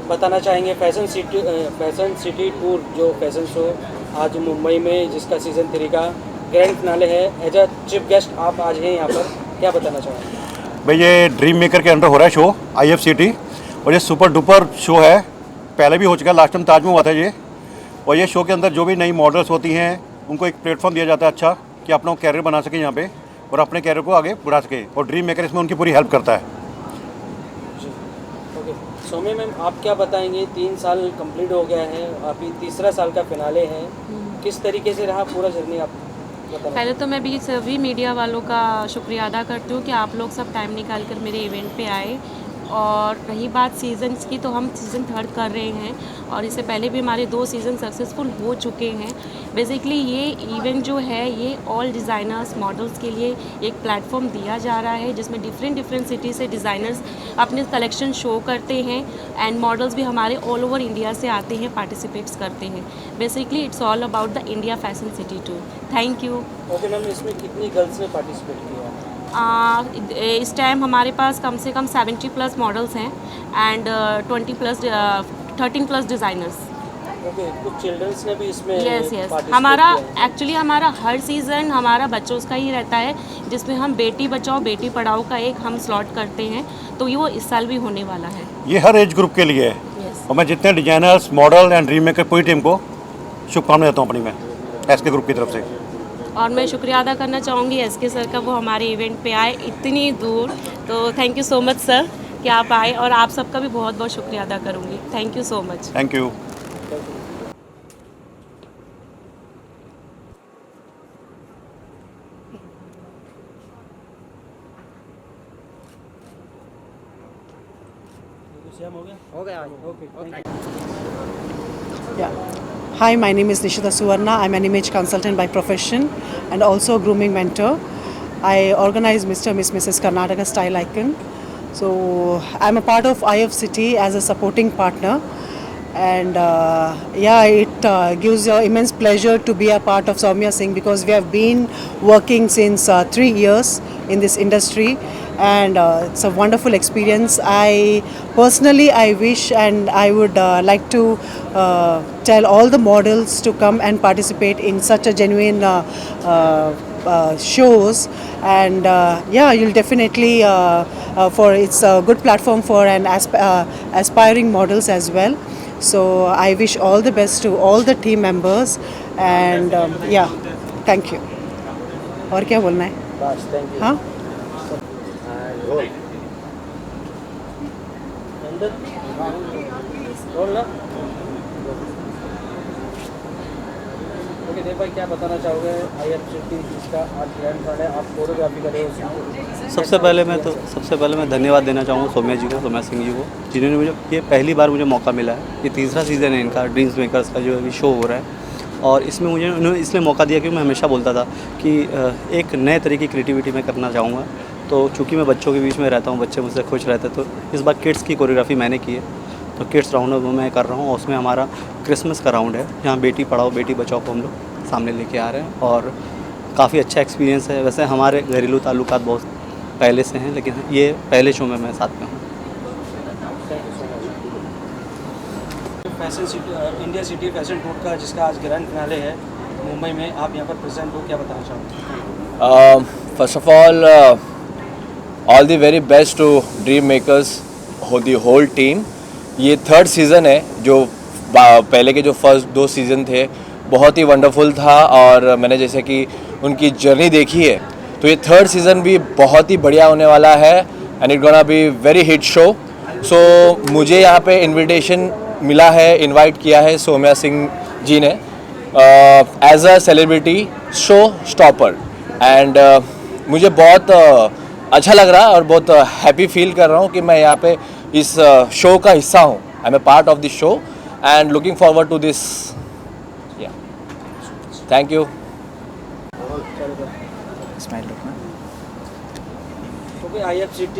बताना चाहेंगे fashion city tour जो फैशन शो आज मुंबई में जिसका सीज़न 3 का ग्रैंड फिनाले है, एज अ चीफ गेस्ट आप आज हैं यहाँ पर, क्या बताना चाहेंगे? भाई ये ड्रीम मेकर के अंडर हो रहा है शो IFCT, और ये सुपर डुपर शो है। पहले भी हो चुका है, लास्ट टाइम ताज में हुआ था ये। और ये शो के अंदर जो भी नई मॉडल्स होती हैं उनको एक प्लेटफॉर्म दिया जाता है अच्छा, कि अपना कैरियर बना सके यहाँ पे और अपने कैरियर को आगे बढ़ा सके, और ड्रीम मेकर इसमें उनकी पूरी हेल्प करता है। ओके, सौम्या मैम आप क्या बताएंगे? 3 साल कंप्लीट हो गया है, अभी तीसरा साल का फिनाले है, किस तरीके से रहा पूरा जर्नी आप बताना? पहले तो मैं भी सभी मीडिया वालों का शुक्रिया अदा करती हूँ कि आप लोग सब टाइम निकाल कर मेरे इवेंट पे आए। और रही बात सीज़न्स की, तो हम सीज़न 3 कर रहे हैं और इससे पहले भी हमारे 2 सीज़न सक्सेसफुल हो चुके हैं। बेसिकली ये इवेंट जो है ये ऑल डिज़ाइनर्स मॉडल्स के लिए एक प्लेटफॉर्म दिया जा रहा है, जिसमें डिफरेंट सिटी से डिज़ाइनर्स अपने कलेक्शन शो करते हैं एंड मॉडल्स भी हमारे ऑल ओवर इंडिया से आते हैं, पार्टिसिपेट्स करते हैं। Basically it's all about the India fashion city tour. Thank you. Okay ma'am, इसमें कितनी गर्ल्स ने पार्टिसिपेट किया? इस टाइम हमारे पास कम से कम 70+ मॉडल्स हैं एंड 13+ डिज़ाइनर्स। ओके, कुछ चिल्ड्रंस ने भी इसमें यस participate हमारा किया है? एक्चुअली हमारा हर सीज़न हमारा बच्चों का ही रहता है, जिसमें हम बेटी बचाओ बेटी पढ़ाओ का एक हम स्लॉट करते हैं, तो ये वो इस साल भी होने वाला है। ये हर एज ग्रुप के लिए है। यस। और मैं जितने designers model and dream maker पूरी टीम को शुभकामनाएं देता हूँ अपनी मैं SK ग्रुप की तरफ से। और मैं शुक्रिया अदा करना चाहूँगी SK सर का, वो हमारे इवेंट पे आए इतनी दूर, तो thank you so much sir कि आप आए, और आप सबका भी बहुत बहुत शुक्रिया अदा करूँगी। Thank you so much. Thank you. हो गया। Okay. Yeah. Hi, my name is Nishita Suvarna. I'm an image consultant by profession and also a grooming mentor. I organize Mr. Miss Mrs. Karnataka Style Icon. So I'm a part of IFCT as a supporting partner. And it gives immense pleasure to be a part of Soumya Singh, because we have been working since 3 years in this industry, and it's a wonderful experience. I wish and I would like to tell all the models to come and participate in such a genuine shows, and yeah, you'll definitely for it's a good platform for an aspiring models as well. So I wish all the best to all the team members, and yeah, thank you. और क्या बोलना है? बस thank you. हाँ, okay देव भाई, क्या बताना चाहोगे IFCT जिसका आज ग्रैंड फिनाले आप कोरियोग्राफी कर रहे हो उसकी? सबसे पहले मैं धन्यवाद देना चाहूँगा सौम्या जी को, सौम्या सिंह जी को, जिन्होंने मुझे ये पहली बार मुझे मौका मिला है। ये तीसरा सीज़न है इनका ड्रीम्स मेकर्स का जो अभी शो हो रहा है, और इसमें मुझे उन्होंने इसलिए मौका दिया क्योंकि मैं हमेशा बोलता था कि एक नए तरह की क्रिएटिविटी मैं करना चाहूँगा। तो चूँकि मैं बच्चों के बीच में रहता हूँ, बच्चे मुझसे खुश रहते, तो इस बार किड्स की कोरियोग्राफी मैंने की है। तो किड्स राउंड में मैं कर रहा हूँ, और उसमें हमारा क्रिसमस का राउंड है जहाँ बेटी पढ़ाओ बेटी बचाओ को हम लोग सामने लेके आ रहे हैं, और काफ़ी अच्छा एक्सपीरियंस है। वैसे हमारे घरेलू ताल्लुकात बहुत पहले से हैं, लेकिन ये पहले शो में मैं साथ में हूँ। Fashion city India city fashion tour का जिसका आज ग्रैंड फिनाले है मुंबई में, आप यहाँ पर प्रेजेंट हो, क्या बताना चाहोगे? First of all the very best to dream makers हो दी होल टीम। ये थर्ड सीज़न है, जो पहले के जो फर्स्ट 2 सीज़न थे बहुत ही वंडरफुल था, और मैंने जैसे कि उनकी जर्नी देखी है, तो ये थर्ड सीज़न भी बहुत ही बढ़िया होने वाला है, and it gonna be very hit show. So मुझे यहाँ पे इनविटेशन मिला है, इनवाइट किया है सौम्या सिंह जी ने as a celebrity show stopper, and मुझे बहुत अच्छा लग रहा है और बहुत हैप्पी फील कर रहा हूँ कि मैं यहाँ पे इस शो का हिस्सा हूँ। I am a part of this show and looking forward to this. Thank you. Okay, IFCT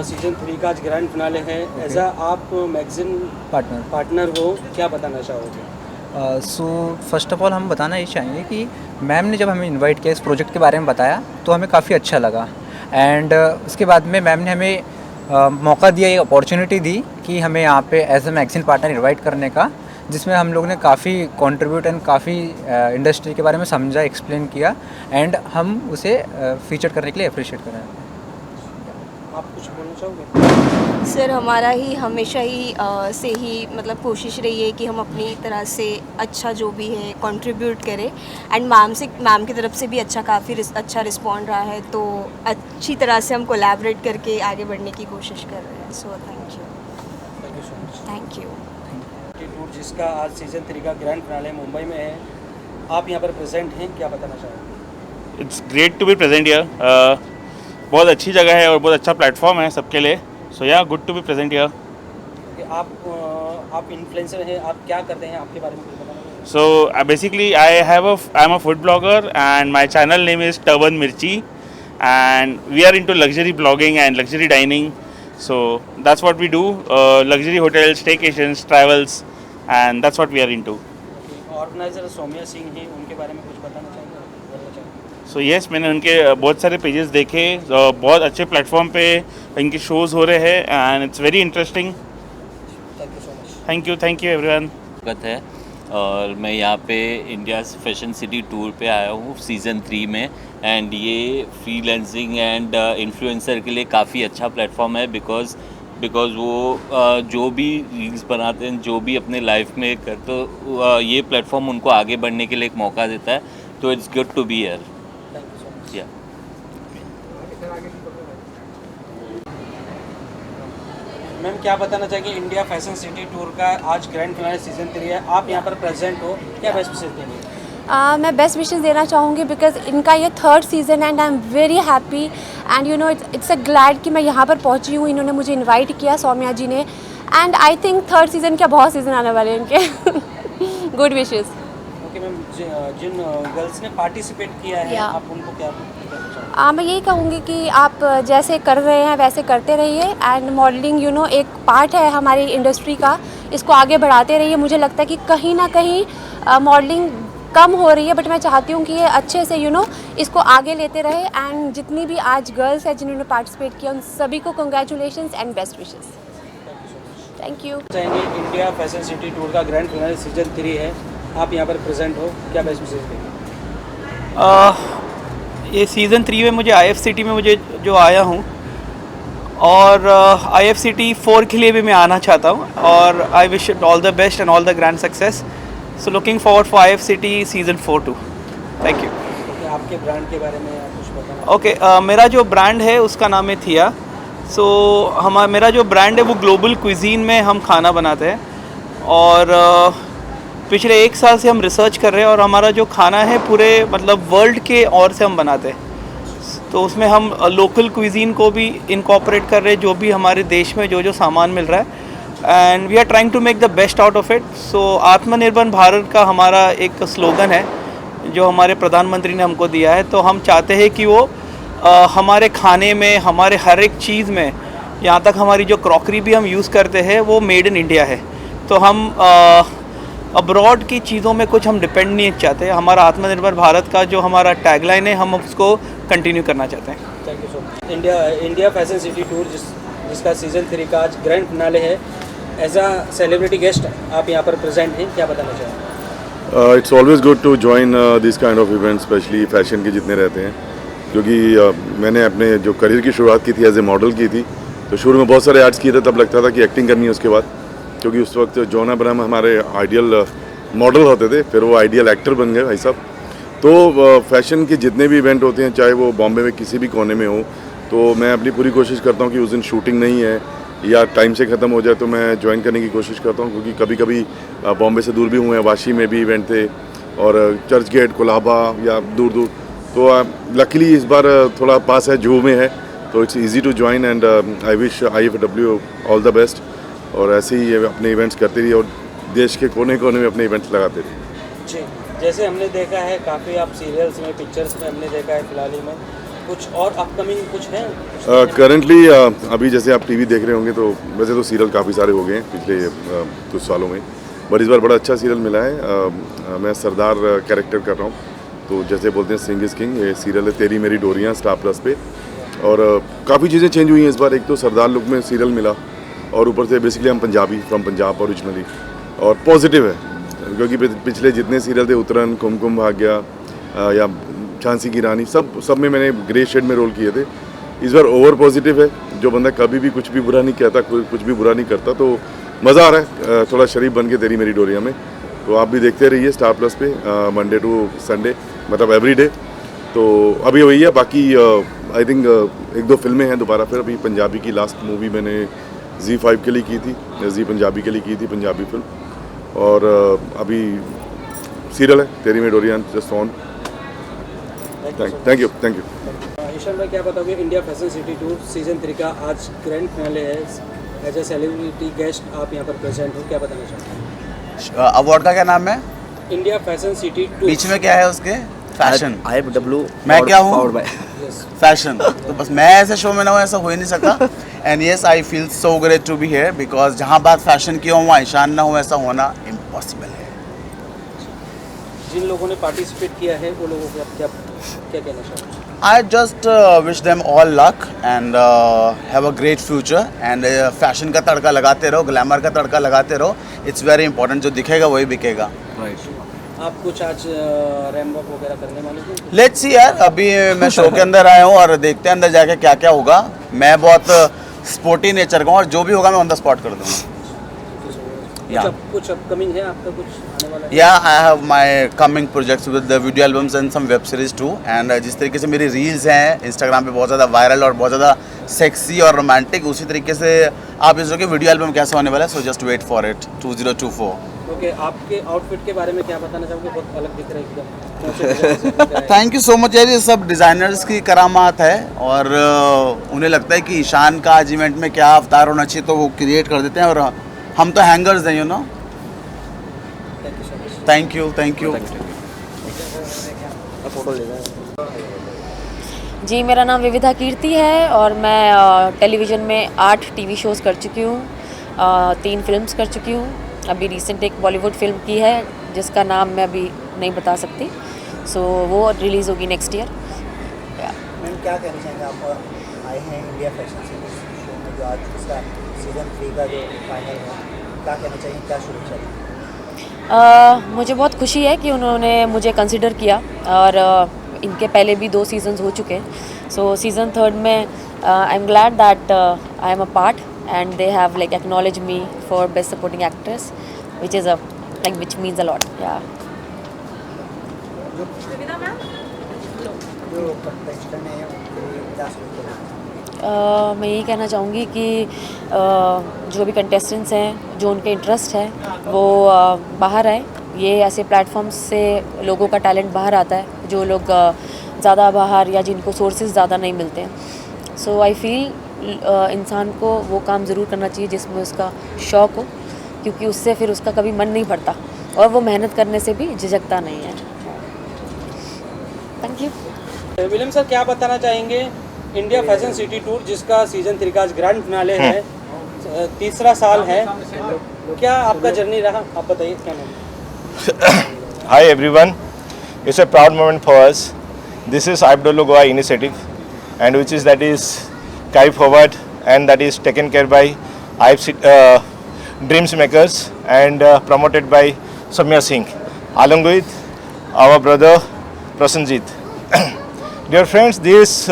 season 3 का आज ग्रैंड फिनाले है। एज आप मैगजीन पार्टनर हो, क्या बताना चाहोगे? सो फर्स्ट ऑफ ऑल हम बताना ये चाहेंगे कि मैम ने जब हमें इनवाइट किया, इस प्रोजेक्ट के बारे में बताया, तो हमें काफ़ी अच्छा लगा, एंड उसके बाद में मैम ने हमें मौका दिया, एक अपॉर्चुनिटी दी कि हमें यहाँ पे as a magazine partner invite करने का, जिसमें हम लोग ने काफ़ी कंट्रीब्यूट एंड काफ़ी इंडस्ट्री के बारे में समझा, एक्सप्लेन किया, एंड हम उसे फीचर करने के लिए अप्रिशिएट कर रहे हैं। आप कुछ बोलना चाहोगे? सर, हमारा ही हमेशा ही से ही मतलब कोशिश रही है कि हम अपनी तरह से अच्छा जो भी है कंट्रीब्यूट करें, एंड मैम की तरफ से भी काफ़ी अच्छा रिस्पॉन्ड रहा है, तो अच्छी तरह से हम कोलैबोरेट करके आगे बढ़ने की कोशिश कर रहे हैं। So thank you so much. Thank you. Tour जिसका आज सीजन 3 का ग्रैंड फिनाले मुंबई में है, आप यहाँ पर प्रेजेंट हैं, क्या बताना चाहोगे? It's great to be present here. बहुत अच्छी जगह है और बहुत अच्छा प्लेटफॉर्म है सबके लिए। So yeah good to be present here. आप इन्फ्लुएंसर हैं, आप क्या करते हैं, आपके बारे में कुछ बताना? So basically I am a food blogger and my channel name is turban Mirchi, and we are into luxury blogging and luxury dining. So that's what we do, luxury hotels, staycations, travels, and that's what we are into. Organiser Saumya Singh हैं, उनके बारे में कुछ बताना चाहेंगे? So yes, मैंने उनके बहुत सारे पेजेस देखे, बहुत अच्छे प्लेटफॉर्म पे इनके शोज़ हो रहे हैं, and it's very interesting. Thank you so much. Thank you everyone. स्वागत है, और मैं यहाँ पे इंडिया फैशन सिटी टूर पे आया हूँ सीज़न 3 में, एंड ये फ्रीलांसिंग एंड इन्फ्लुएंसर के लिए काफ़ी अच्छा प्लेटफॉर्म है, बिकॉज़ वो जो भी रील्स बनाते हैं, जो भी अपने लाइफ में करते, तो ये प्लेटफॉर्म उनको आगे बढ़ने के लिए एक मौका देता है, तो it's good to be here. Yeah ma'am, क्या बताना चाहेंगे? इंडिया फैशन सिटी टूर का आज ग्रैंड फिनाले सीजन 3 है, आप यहाँ पर प्रेजेंट हो, क्या बेस्ट विशेष देंगे? मैं बेस्ट विशेस देना चाहूँगी, बिकॉज इनका ये थर्ड सीज़न है, and I am very happy, and you know it's a glad कि मैं यहाँ पर पहुँची हूँ। इन्होंने मुझे इनवाइट किया, सौम्या जी ने, and I think third season क्या बहुत सीज़न आने वाले हैं इनके। Good wishes. ओके मैम, जिन गर्ल्स ने पार्टिसिपेट किया है, आप उनको क्या कहना चाहोगे? मैं यही कहूँगी कि आप जैसे कर रहे हैं वैसे करते रहिए, एंड मॉडलिंग एक पार्ट है हमारी इंडस्ट्री का, इसको आगे बढ़ाते रहिए। मुझे लगता है कि कहीं ना कहीं मॉडलिंग कम हो रही है, बट मैं चाहती हूँ कि ये अच्छे से इसको आगे लेते रहे, एंड जितनी भी आज गर्ल्स हैं जिन्होंने पार्टिसिपेट किया, उन सभी को congratulations and best wishes. Thank you. चाहेंगे इंडिया फैशन सिटी टूर का ग्रैंड फिनाले सीजन 3 है, आप यहाँ पर प्रेजेंट हो, क्या बेस्ट विशेष देंगे? ये सीज़न 3 में मुझे IFCT में मुझे जो आया हूँ, और IFCT 4 के लिए भी मैं आना चाहता हूँ, और I wish it all the best and all the grand success. So looking forward for IFCT season 4 too. Thank you. आपके ब्रांड के बारे में आप कुछ बताना? ओके, मेरा जो ब्रांड है उसका नाम है थिया. सो मेरा जो ब्रांड है वो ग्लोबल क्विजीन में हम खाना बनाते हैं, और पिछले 1 साल से हम रिसर्च कर रहे हैं, और हमारा जो खाना है पूरे मतलब वर्ल्ड के और से हम बनाते हैं. तो उसमें हम लोकल क्विजीन को भी इनकॉर्पोरेट कर रहे हैं, जो भी हमारे देश में जो सामान मिल रहा है, and we are trying to make the best out of it. So Aatmanirbhar Bharat का हमारा एक स्लोगन है जो हमारे प्रधानमंत्री ने हमको दिया है. तो हम चाहते हैं कि वो हमारे खाने में, हमारे हर एक चीज़ में, यहाँ तक हमारी जो क्रॉकरी भी हम यूज़ करते हैं वो मेड इन इंडिया है. तो हम अब्रॉड की चीज़ों में कुछ हम डिपेंड नहीं चाहते. हमारा आत्मनिर्भर भारत का जो हमारा टैगलाइन है, हम उसको कंटिन्यू करना चाहते हैं. Thank you so much. India fashion city tour जिसका सीज़न 3 का आज ग्रैंड फिनाले है, एज अ सेलिब्रिटी गेस्ट आप यहाँ पर प्रेजेंट हैं, क्या बताना चाहेंगे? It's always good to join this kind of events, specially fashion के जितने रहते हैं, क्योंकि मैंने अपने जो करियर की शुरुआत की थी एज ए मॉडल की थी. तो शुरू में बहुत सारे एड्स किए थे, तब लगता था कि एक्टिंग करनी है उसके बाद, क्योंकि उस वक्त जॉन अब्राहम हमारे आइडियल मॉडल होते थे, फिर वो आइडियल एक्टर बन गए भाई साहब. तो फैशन के जितने भी इवेंट होते हैं, चाहे वो बॉम्बे में किसी भी कोने में हो, तो मैं अपनी पूरी कोशिश करता हूँ कि उस दिन शूटिंग नहीं है या टाइम से ख़त्म हो जाए तो मैं ज्वाइन करने की कोशिश करता हूँ, क्योंकि कभी कभी बॉम्बे से दूर भी हुए हैं. वाशी में भी इवेंट थे, और चर्च गेट, कोलाबा या दूर दूर. तो लकीली इस बार थोड़ा पास है, जुहू में है, तो it's easy to join, and I wish IFW all the best. और ऐसे ही अपने इवेंट्स करते रहिए और देश के कोने कोने में अपने इवेंट्स लगाते रहिए. जी, जैसे हमने देखा है काफ़ी आप सीरियल्स में, पिक्चर्स में हमने देखा है, फिलहाल ही में कुछ और अपकमिंग कुछ है? करंटली अभी जैसे आप टीवी देख रहे होंगे, तो वैसे तो सीरियल काफ़ी सारे हो गए हैं पिछले कुछ सालों में, बट इस बार बड़ा अच्छा सीरियल मिला है. मैं सरदार कैरेक्टर कर रहा हूँ. तो जैसे बोलते हैं सिंग इज़ किंग, ये सीरियल है तेरी मेरी डोरियाँ, स्टार प्लस पे. और काफ़ी चीज़ें चेंज हुई हैं इस बार. एक तो सरदार लुक में सीरियल मिला, और ऊपर से बेसिकली हम पंजाबी, फ्रॉम पंजाब ओरिजिनली, और पॉजिटिव है, क्योंकि पिछले जितने सीरियल थे, उतरन, कुमकुम भाग्य या झांसी की रानी, सब में मैंने ग्रे शेड में रोल किए थे. इस बार ओवर पॉजिटिव है, जो बंदा कभी भी कुछ भी बुरा नहीं कहता, कुछ भी बुरा नहीं करता. तो मज़ा आ रहा है थोड़ा शरीफ बन के तेरी मेरी डोरिया में. तो आप भी देखते रहिए स्टार प्लस पे, मंडे टू संडे, मतलब एवरी डे. तो अभी वही है. बाकी आई थिंक 1-2 फिल्में हैं दोबारा. फिर अभी पंजाबी की लास्ट मूवी मैंने Z5 के लिए की थी, जी पंजाबी के लिए की थी, पंजाबी फिल्म. और अभी सीरियल है तेरी मेरी डोरिया just on. Thank you. Ishaan भाई, क्या बताओगे, India fashion city tour season 3 का आज ग्रैंड फिनाले है, एज अ सेलिब्रिटी गेस्ट आप यहाँ पर प्रेजेंट हो, क्या बताना चाहते हैं? अवार्ड का क्या नाम है? India fashion city tour. बीच में क्या है उसके? फैशन. IFW. मैं क्या हूँ? फैशन. तो बस मैं ऐसे शो में ना हूँ, ऐसा हो ही नहीं सकता. And yes, I feel so great to be here, because जहाँ बात फैशन की हो वहाँ ईशान ना हो, ऐसा होना इम्पॉसिबल है. जिन लोगों ने पार्टिसिपेट किया है वो लोगों को आप क्या कहना चाहते हैं? I just wish them all luck and have a great future, and fashion का तड़का लगाते रहो, ग्लैमर का तड़का लगाते रहो. It's very important. जो दिखेगा वही बिकेगा. आप कुछ आज रैम वॉक वगैरह करने वाले थे? लेट्स सी यार, अभी मैं शो के अंदर आया हूँ और देखते हैं अंदर जाके क्या क्या होगा. मैं बहुत स्पोर्टी नेचर का हूँ, और जो भी होगा मैं ऑन द स्पॉट कर दूँगा. कुछ अपकमिंग है आपका, कुछ आने वाला है? Yeah, I have my coming projects with the video albums and some web series too. And जिस तरीके से मेरी रील्स हैं इंस्टाग्राम पे बहुत ज़्यादा वायरल और बहुत ज़्यादा सेक्सी और रोमांटिक, उसी तरीके से आप इस के वीडियो एल्बम कैसे होने वाला है. So just wait for it 2024. Okay, आपके आउटफिट के बारे में क्या बताना चाहोगे? बहुत अलग दिख रहा है एकदम. थैंक यू सो मच यार. ये सब डिज़ाइनर्स की करामात है, और उन्हें लगता है कि ईशान का आज इवेंट में क्या अवतार होना चाहिए, तो वो क्रिएट कर देते हैं, और हम तो हैंगर्स हैं, यू नो. Thank you. जी, मेरा नाम विविधा कीर्ति है, और मैं टेलीविज़न में 8 टीवी शोज़ कर चुकी हूँ, 3 फिल्म्स कर चुकी हूँ. अभी रिसेंट एक बॉलीवुड फिल्म की है जिसका नाम मैं अभी नहीं बता सकती. सो वो रिलीज़ होगी नेक्स्ट ईयर. मैम, क्या कहना चाहेंगे? आप आए हैं इंडिया फैशन सिटी शो में, जो आज इसका सीज़न 3 का जो फाइनल है, क्या कहना चाहिए, क्या शुभेच्छा दें? मुझे बहुत खुशी है कि उन्होंने मुझे कंसिडर किया, और इनके पहले भी 2 सीजन्स हो चुके हैं. सो सीज़न 3 में I am glad that I am a part and they have like acknowledge me for best supporting actress which is a like which means a lot. Yeah. जो कंटेस्टेंट हैं उनके लिए क्या सोचते मैं यही कहना चाहूँगी कि जो भी कंटेस्टेंट्स हैं जो उनके इंटरेस्ट है वो बाहर आए. ये ऐसे प्लेटफॉर्म्स से लोगों का टैलेंट बाहर आता है जो लोग ज़्यादा बाहर या जिनको सोर्सेज ज़्यादा नहीं मिलते हैं. सो आई फील इंसान को वो काम ज़रूर करना चाहिए जिसमें उसका शौक़ हो, क्योंकि उससे फिर उसका कभी मन नहीं भरता और वो मेहनत करने से भी झिझकता नहीं है. Thank you. विलियम सर, क्या बताना चाहेंगे इंडिया फैशन सिटी टूर जिसका सीजन 3 का आज ग्रैंड फिनाले है, तीसरा साल है, क्या आपका जर्नी रहा, आप बताइए क्या नाम. Hi everyone, it's a proud moment for us. This is IFWO Goa initiative and which is that is carried forward and that is taken care by IFC Dreams Makers and promoted by Samya Singh along with our brother Prasenjit. Dear friends, this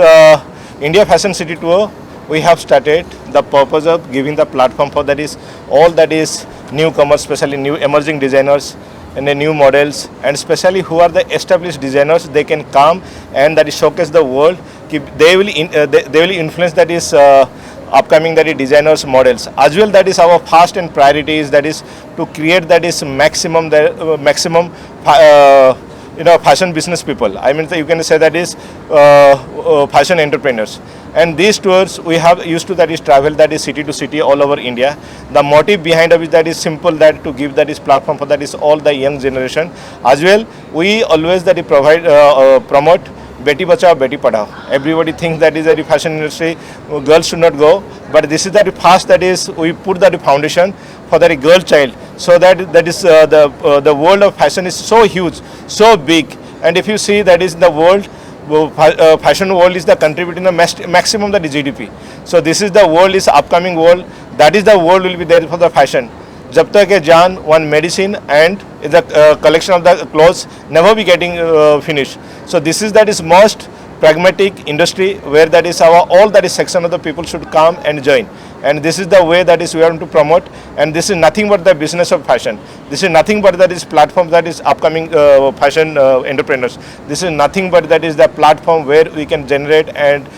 India Fashion City Tour we have started the purpose of giving the platform for that is all that is newcomers, especially new emerging designers and the new models, and especially who are the established designers. They can come and that is showcase the world. They will influence that is upcoming that is designers models as well. That is our first and priority is that is to create that is maximum fashion business people. I mean, you can say that is fashion entrepreneurs. And these tours we have used to that is travel that is city to city all over India. The motive behind of it that is simple, that to give that is platform for that is all the young generation as well. We always that is provide promote Beti Bachao, Beti Padhao. Everybody thinks that is that fashion industry girls should not go, but this is that first that is we put that foundation for that girl child, so that is the world of fashion is so huge, so big, and if you see that is the world. Fashion world is the contributing the maximum that is GDP. So this is the world is upcoming world. That is the world will be there for the fashion. जब तक है जान one medicine and the collection of the clothes never be getting finished. So this is that is most pragmatic industry where that is our all that is section of the people should come and join. And this is the way that is we want to promote, and this is nothing but the business of fashion. This is nothing but that is platform that is upcoming fashion entrepreneurs. This is nothing but that is the platform where we can generate and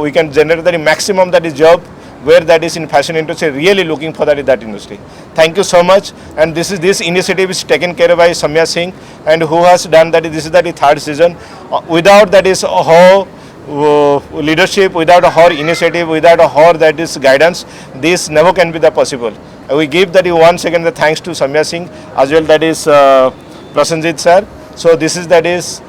we can generate the maximum that is job where that is in fashion industry really looking for that industry. Thank you so much. And this initiative is taken care of by Samya Singh, and who has done that. This is the third season. Without that is her leadership, without her initiative, without her that is guidance, this never can be the possible. We give that once again the thanks to Samya Singh as well, that is Prasenjit sir. So this is that is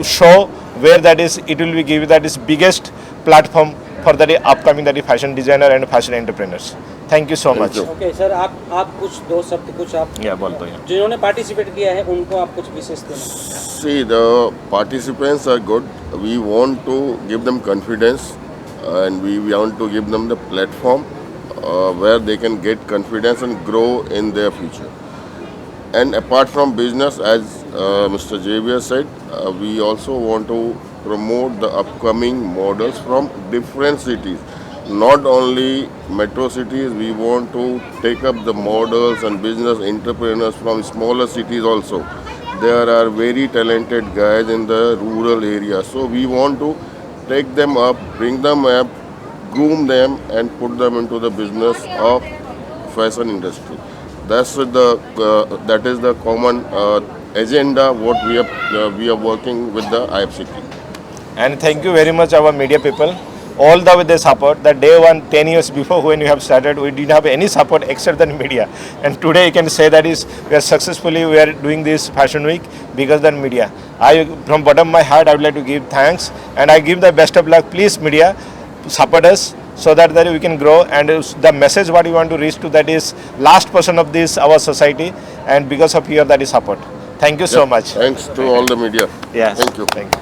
show where that is it will be give that is biggest platform for the upcoming that is fashion designer and fashion entrepreneurs. Thank you so much. Okay sir, आप कुछ दो शब्द कुछ आप बोल दो यार. जिन्होंने पार्टिसिपेट किया है उनको आप कुछ विशेष देना. See, the participants are good. We want to give them confidence, and we want to give them the platform where they can get confidence and grow in their future. And apart from business, as Mr. Javier said, we also want to promote the upcoming models from different cities. Not only metro cities, we want to take up the models and business entrepreneurs from smaller cities also. There are very talented guys in the rural area. So we want to take them up, bring them up, groom them and put them into the business of fashion industry. That is the common agenda what we are working with the IFCT. And thank you very much our media people. All the with the support. That day 10 years before when you have started, we didn't have any support except the media. And today you can say that is we are doing this fashion week because of the media. From bottom of my heart I would like to give thanks, and I give the best of luck. Please media, support us so that we can grow, and the message what we want to reach to that is last person of this our society, and because of your that is support. Thank you so much. Thanks to all the media. Yes. Thank you. Thank you.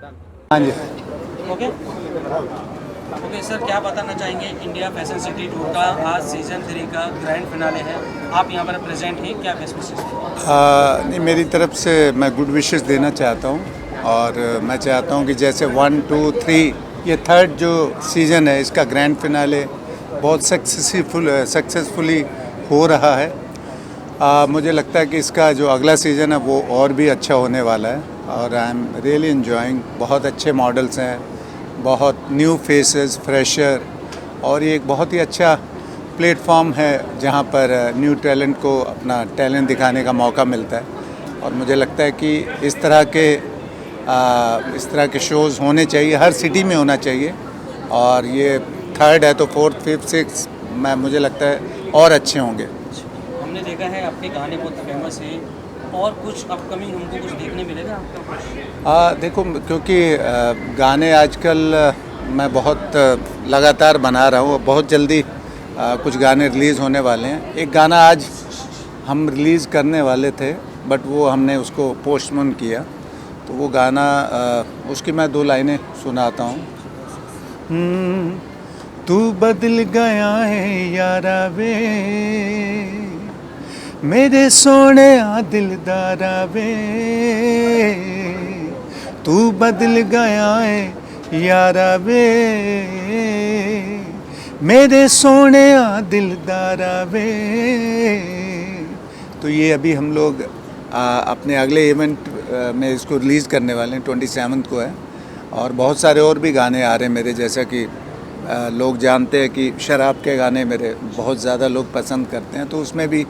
हाँ जी okay okay sir, क्या बताना चाहेंगे India fashion city tour का? आज season 3 का grand finale है, आप यहाँ पर प्रेजेंट हैं, क्या बेस्ट विशेष? नहीं, मेरी तरफ से मैं गुड विशेस देना चाहता हूँ और मैं चाहता हूँ कि जैसे 1, 2, 3 ये थर्ड जो सीज़न है इसका ग्रैंड फिनाले बहुत सक्सेसफुली हो रहा है। मुझे लगता है कि इसका जो अगला सीज़न है वो और भी अच्छा होने वाला है और आई एम रियली एंजॉइंग। बहुत अच्छे मॉडल्स हैं, बहुत न्यू फेसेस, फ्रेशर, और ये एक बहुत ही अच्छा प्लेटफॉर्म है जहाँ पर न्यू टैलेंट को अपना टैलेंट दिखाने का मौका मिलता है। और मुझे लगता है कि इस तरह के शोज़ होने चाहिए, हर सिटी में होना चाहिए। और ये थर्ड है तो फोर्थ, फिफ्थ, सिक्स मुझे लगता है और अच्छे होंगे। हमने देखा है आपके गाने बहुत फेमस हैं, और कुछ अपकमिंग हमको कुछ देखने मिलेगा आपका? देखो, क्योंकि गाने आजकल मैं बहुत लगातार बना रहा हूँ, बहुत जल्दी कुछ गाने रिलीज़ होने वाले हैं। एक गाना आज हम रिलीज़ करने वाले थे बट वो हमने उसको पोस्टपोन किया, तो वो गाना उसकी मैं 2 लाइनें सुनाता हूँ। तू बदल गया है यारा वे, मेरे सोने दिलदारा वे, तू बदल गया है यारा वे, मेरे सोने दिलदारा वे। तो ये अभी हम लोग अपने अगले इवेंट में इसको रिलीज़ करने वाले हैं, 27 को है। और बहुत सारे और भी गाने आ रहे हैं मेरे, जैसा कि लोग जानते हैं कि शराब के गाने मेरे बहुत ज़्यादा लोग पसंद करते हैं, तो उसमें भी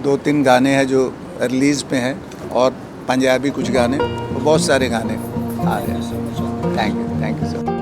2-3 गाने हैं जो रिलीज़ पे हैं, और पंजाबी कुछ गाने, बहुत सारे गाने आ रहे हैं। Thank you sir.